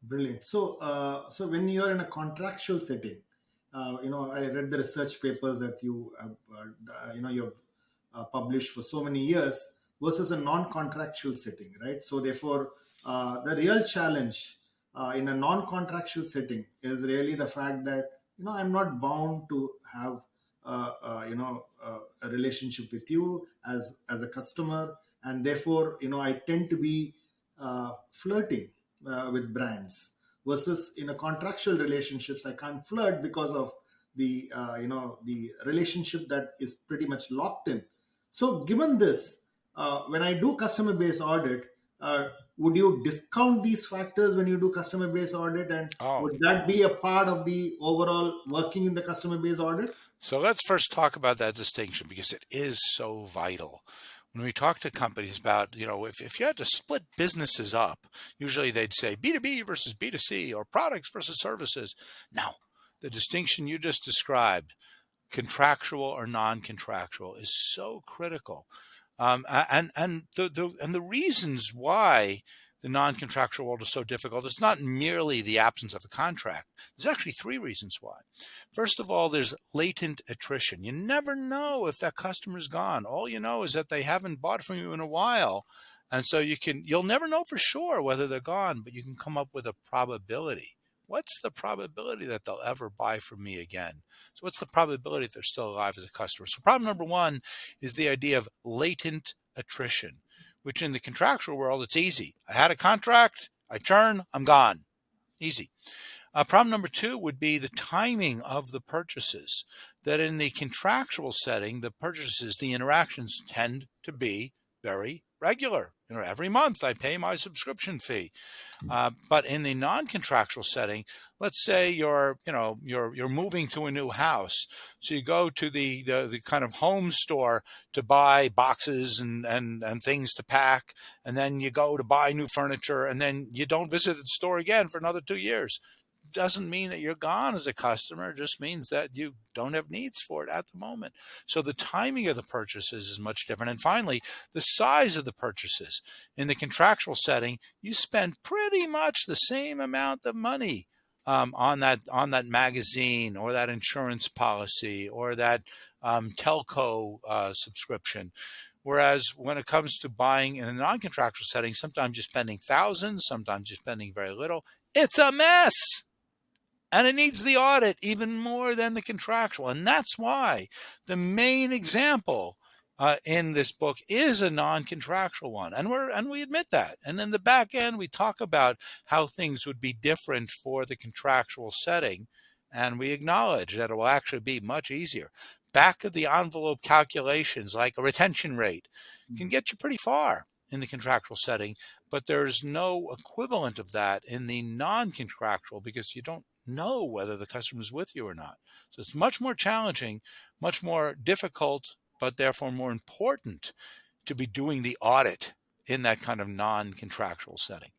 Brilliant. So when you're in a contractual setting, I read the research papers that you have, you've published for so many years versus a non-contractual setting, right? So therefore, the real challenge in a non-contractual setting is really the fact that I'm not bound to have a relationship with you as a customer, and therefore I tend to be flirting with brands versus in a contractual relationships I can't flirt because of the relationship that is pretty much locked in. So given this, when I do customer based audit, would you discount these factors when you do customer based audit, and Oh, would that be a part of the overall working in the customer based audit? so let's first talk about that distinction because it is so vital. When we talk to companies about, if you had to split businesses up, usually they'd say B2B versus B2C or products versus services. Now, the distinction you just described, contractual or non-contractual, is so critical. And the reasons why the non-contractual world is so difficult, it's not merely the absence of a contract. There's actually three reasons why. First of all, there's latent attrition. You never know if that customer's gone. All you know is that they haven't bought from you in a while. And so you'll never know for sure whether they're gone, but you can come up with a probability. What's the probability that they'll ever buy from me again? So what's the probability that they're still alive as a customer? So problem number one is the idea of latent attrition, which in the contractual world, it's easy. I had a contract, I churn, I'm gone. Easy. Problem number two would be the timing of the purchases. That in the contractual setting, the purchases, the interactions tend to be very regular. Every month I pay my subscription fee. But in the non-contractual setting, let's say you're moving to a new house, so you go to the kind of home store to buy boxes and things to pack, and then you go to buy new furniture, and then you don't visit the store again for another 2 years. Doesn't mean that you're gone as a customer. It just means that you don't have needs for it at the moment. So the timing of the purchases is much different. And finally, the size of the purchases. In the contractual setting, you spend pretty much the same amount of money on that magazine or that insurance policy or that telco subscription. Whereas when it comes to buying in a non-contractual setting, sometimes you're spending thousands, sometimes you're spending very little. It's a mess. And it needs the audit even more than the contractual. And that's why the main example in this book is a non-contractual one. And we admit that. And in the back end, we talk about how things would be different for the contractual setting. And we acknowledge that it will actually be much easier. Back of the envelope calculations, like a retention rate, can get you pretty far in the contractual setting, but there's no equivalent of that in the non-contractual because you don't know whether the customer is with you or not. So it's much more challenging, much more difficult, but therefore more important to be doing the audit in that kind of non-contractual setting.